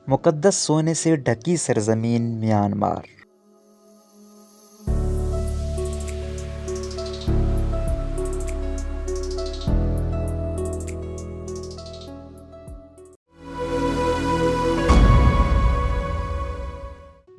मुकद्दस सोने से ढकी सरजमीन म्यांमार।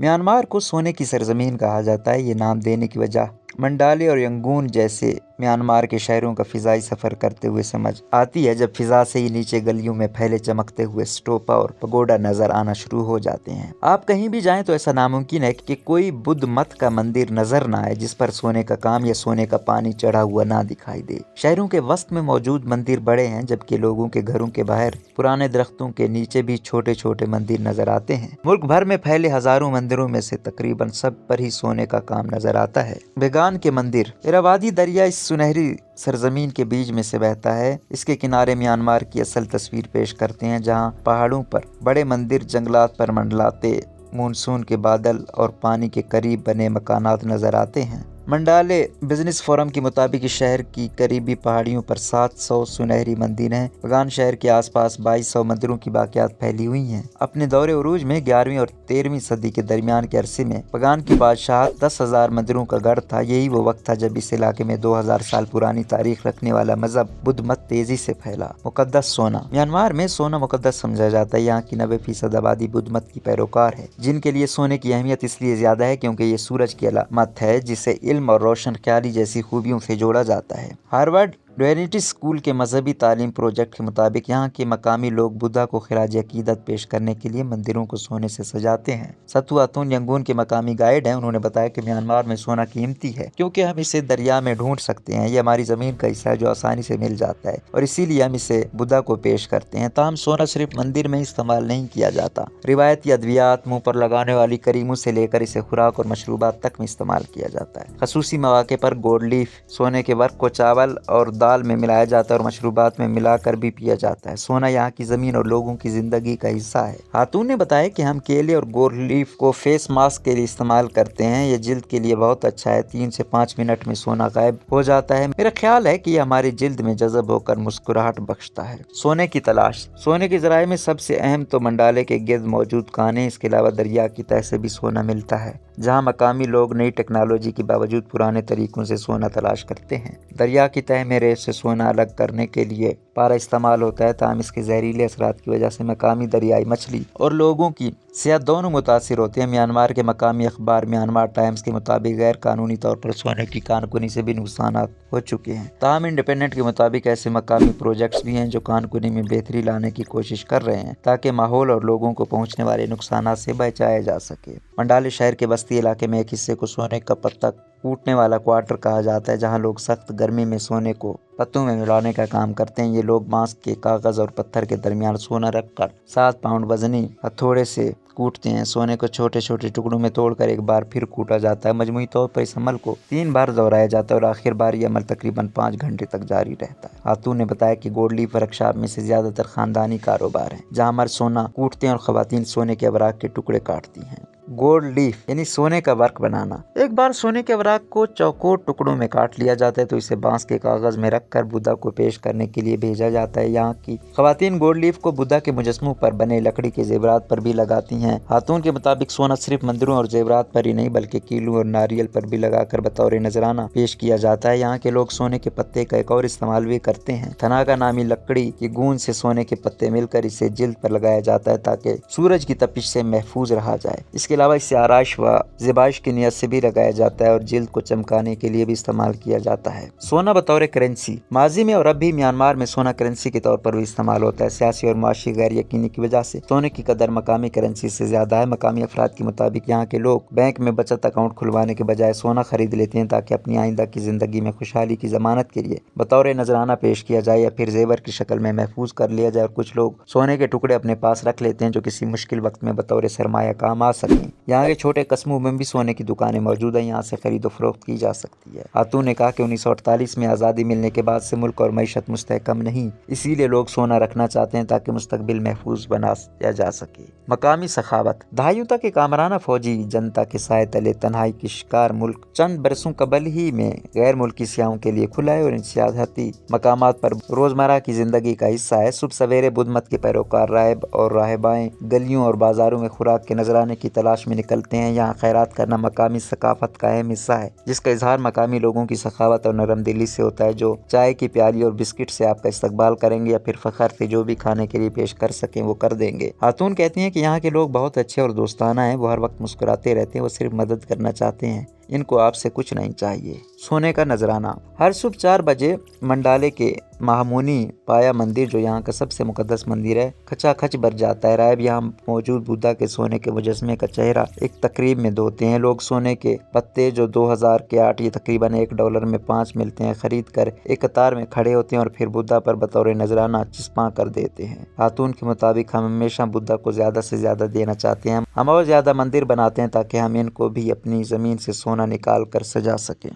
म्यांमार को सोने की सरजमीन कहा जाता है। ये नाम देने की वजह मंडाले और यंगून जैसे म्यांमार के शहरों का फ़िज़ाई सफ़र करते हुए समझ आती है, जब फ़िज़ा से ही नीचे गलियों में फैले चमकते हुए स्टोपा और पगोडा नज़र आना शुरू हो जाते हैं। आप कहीं भी जाएं तो ऐसा नामुमकिन है कि कोई बुद्ध मत का मंदिर नजर ना आए जिस पर सोने का काम या सोने का पानी चढ़ा हुआ ना दिखाई दे। शहरों के वस्त में मौजूद मंदिर बड़े हैं, जबकि लोगों के घरों के बाहर पुराने दरख्तों के नीचे भी छोटे छोटे मंदिर नजर आते हैं। मुल्क भर में फैले हजारों मंदिरों में से तकरीबन सब पर ही सोने का काम नजर आता है। बेगान के मंदिर। इरावादी दरिया इस सुनहरी सरजमीन के बीच में से बहता है। इसके किनारे म्यांमार की असल तस्वीर पेश करते हैं, जहां पहाड़ों पर बड़े मंदिर जंगलात पर मंडलाते मानसून के बादल और पानी के करीब बने मकानात नजर आते हैं। मंडाले बिजनेस फोरम के मुताबिक इस शहर की करीबी पहाड़ियों पर 700 सुनहरी मंदिर हैं। बगान शहर के आसपास 2200 मंदिरों की बाकियात फैली हुई हैं। अपने दौरे उरूज में 11वीं और 13वीं सदी के दरमियान के अरसे में बगान की बादशाह 10,000 मंदिरों का गढ़ था। यही वो वक्त था जब इस इलाके में 2000 साल पुरानी तारीख रखने वाला मजहब बुद्ध मत तेजी से फैला। मुकद्दस सोना। म्यांमार में सोना मुकद्दस समझा जाता है। यहाँ की 90% आबादी बुद्ध मत की पैरोकार है, जिनके लिए सोने की अहमियत इसलिए ज्यादा है क्योंकि ये सूरज की अलामत है, जिसे और रोशन ख्याली जैसी खूबियों से जोड़ा जाता है। हार्वर्ड यूनिवर्सिटी स्कूल के मजहबी तालीम प्रोजेक्ट के मुताबिक यहाँ के मकामी लोग बुद्धा को खिराज अकीदत पेश करने के लिए मंदिरों को सोने से सजाते हैं। सतु अतुन यंगून के मकामी गाइड हैं। उन्होंने बताया कि म्यांमार में सोना कीमती है क्योंकि हम इसे दरिया में ढूंढ सकते हैं। ये हमारी जमीन का हिस्सा है जो आसानी से मिल जाता है और इसीलिए हम इसे बुद्धा को पेश करते हैं। ताहम सोना सिर्फ मंदिर में इस्तेमाल नहीं किया जाता। रिवायती अद्वियात, मुँह पर लगाने वाली करीमों से लेकर इसे खुराक और मशरूबात तक में इस्तेमाल किया जाता है। खसूसी मौके पर गोल्ड लीफ सोने के वर्क को चावल और दाल में मिलाया जाता है और मशरूबात में मिलाकर भी पिया जाता है। सोना यहाँ की जमीन और लोगों की जिंदगी का हिस्सा है। खातून ने बताया कि हम केले और गोल्ड लीफ को फेस मास्क के लिए इस्तेमाल करते हैं। ये जिल्द के लिए बहुत अच्छा है। 3 से 5 मिनट में सोना गायब हो जाता है। मेरा ख्याल है कि ये हमारी जिल्द में जज़ब होकर मुस्कुराहट बख्शता है। सोने की तलाश। सोने के जराये में सबसे अहम तो मंडाले के गिर्द मौजूद खाने, इसके अलावा दरिया की तह से भी सोना मिलता है, जहाँ मकामी लोग नई टेक्नोलॉजी के बावजूद पुराने तरीकों से सोना तलाश करते हैं। दरिया की तह में रेत से सोना अलग करने के लिए पारा इस्तेमाल होता है, ताहम इसके जहरीले असरात की वजह से मकामी दरियाई मछली और लोगों की सेहत दोनों मुतासिर होते हैं। म्यांमार के मकामी अखबार म्यांमार टाइम्स के मुताबिक गैर कानूनी तौर पर सोने की कानकुनी से भी नुकसान हो चुके हैं। ताहम इंडिपेंडेंट के मुताबिक ऐसे मकामी प्रोजेक्ट्स भी हैं जो कानकुनी में बेहतरी लाने की कोशिश कर रहे हैं ताकि माहौल और लोगों को पहुंचने वाले नुकसान से बचाया जा सके। मंडाले शहर के बस्ती इलाके में एक हिस्से को सोने का पत्ता कूटने वाला क्वार्टर कहा जाता है, जहां लोग सख्त गर्मी में सोने को पत्तों में मिलाने का काम करते हैं। ये लोग बांस के कागज और पत्थर के दरमियान सोना रखकर 7 पाउंड वजनी हथौड़े से कूटते हैं। सोने को छोटे छोटे टुकड़ों में तोड़कर एक बार फिर कूटा जाता है। मजमूई तौर पर इस अमल को 3 बार दोहराया जाता है और आखिर बार ये अमल तकरीबन 5 घंटे तक जारी रहता है। खातून ने बताया कि गोल्ड लीफ वर्कशॉप में से ज्यादातर खानदानी कारोबार है, जहाँ मर्द सोना कूटते हैं और खवातीन सोने के अवराक के टुकड़े काटती हैं। गोल्ड लीफ यानी सोने का वर्क बनाना। एक बार सोने के अवराक को चौकोर टुकड़ों में काट लिया जाता है तो इसे बांस के कागज में रखकर बुद्धा को पेश करने के लिए भेजा जाता है। यहाँ की खवातीन गोल्ड लीफ को बुद्धा के मुजस्समों पर बने लकड़ी के जेवरात पर भी लगाती हैं। खातून के मुताबिक सोना सिर्फ मंदिरों और जेवरात पर ही नहीं बल्कि कीलों और नारियल पर भी लगाकर बतौर नजराना पेश किया जाता है। यहाँ के लोग सोने के पत्ते का एक और इस्तेमाल भी करते हैं। थनागा नामी लकड़ी की गूंद से सोने के पत्ते मिलकर इसे जिल्द पर लगाया जाता है ताकि सूरज की तपिश से महफूज रहा जाए। इसके अलावा इसे आराश व ज़िबाइश की नियत से भी लगाया जाता है और जिल्द को चमकाने के लिए भी इस्तेमाल किया जाता है। सोना बतौर करेंसी। माजी में और अब भी म्यांमार में सोना करेंसी के तौर पर भी इस्तेमाल होता है। सियासी और माशी गैर यकीनी की वजह से सोने की कदर मकामी करेंसी से ज्यादा है। मकामी अफराद के मुताबिक यहाँ के लोग बैंक में बचत अकाउंट खुलवाने के बजाय सोना खरीद लेते हैं ताकि अपनी आइंदा की जिंदगी में खुशहाली की जमानत के लिए बतौर नजराना पेश किया जाए या फिर जेवर की शक्ल में महफूज कर लिया जाए। और कुछ लोग सोने के टुकड़े अपने पास रख लेते हैं जो किसी मुश्किल वक्त में बतौर सरमाया काम आ सकें। यहाँ के छोटे कस्बों में भी सोने की दुकानें मौजूद हैं, यहाँ से खरीदो फरोख्त की जा सकती है। खातून ने कहा कि 1948 में आज़ादी मिलने के बाद से मुल्क और मईशत मुस्तहकम नहीं, इसीलिए लोग सोना रखना चाहते हैं ताकि मुस्तकबिल महफूज बनाया जा सके। मकामी सखावत। दहाइयों तक एक आमराना फौजी जनता के साए तले तन्हाई की शिकार मुल्क चंद बरसों कबल ही में गैर मुल्की सियाहों के लिए खुला है और इन सियाहती मकामात पर रोजमर्रा की जिंदगी का हिस्सा है। सुबह सवेरे बुद्ध मत के पैरोकार राहिब और राहिबाएं गलियों और बाजारों में खुराक के नजराने की तलाश में निकलते हैं। यहाँ खैरात करना मकामी सकाफत का अहम हिस्सा है, जिसका इजहार मकामी लोगों की सखावत और नरम दिली से होता है, जो चाय की प्याली और बिस्किट से आपका इस्तकबाल करेंगे या फिर फखर से जो भी खाने के लिए पेश कर सकें वो कर देंगे। खातून कहती हैं कि यहाँ के लोग बहुत अच्छे और दोस्ताना हैं, वो हर वक्त मुस्कुराते रहते हैं, वो सिर्फ मदद करना चाहते हैं, इनको आपसे कुछ नहीं चाहिए। सोने का नजराना। हर सुबह 4 बजे मंडाले के महामुनी पाया मंदिर, जो यहाँ का सबसे मुकद्दस मंदिर है, खचाखच भर जाता है। राहिब यहाँ मौजूद बुद्धा के सोने के मुजस्मे का चेहरा एक तकरीब में धोते हैं। लोग सोने के पत्ते जो 2000 के 8 ये तकरीबन $1 में 5 मिलते हैं, खरीद कर एक कतार में खड़े होते हैं और फिर बुद्धा पर बतौर नजराना चिस्पा कर देते हैं। खातून के मुताबिक हम हमेशा बुद्धा को ज्यादा से ज्यादा देना चाहते हैं। हम और ज्यादा मंदिर बनाते हैं ताकि हम इनको भी अपनी जमीन से सोना निकाल कर सजा सकें।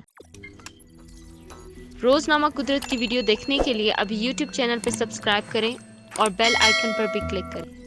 रोजनामा कुदरत की वीडियो देखने के लिए अभी YouTube चैनल पर सब्सक्राइब करें और बेल आइकन पर भी क्लिक करें।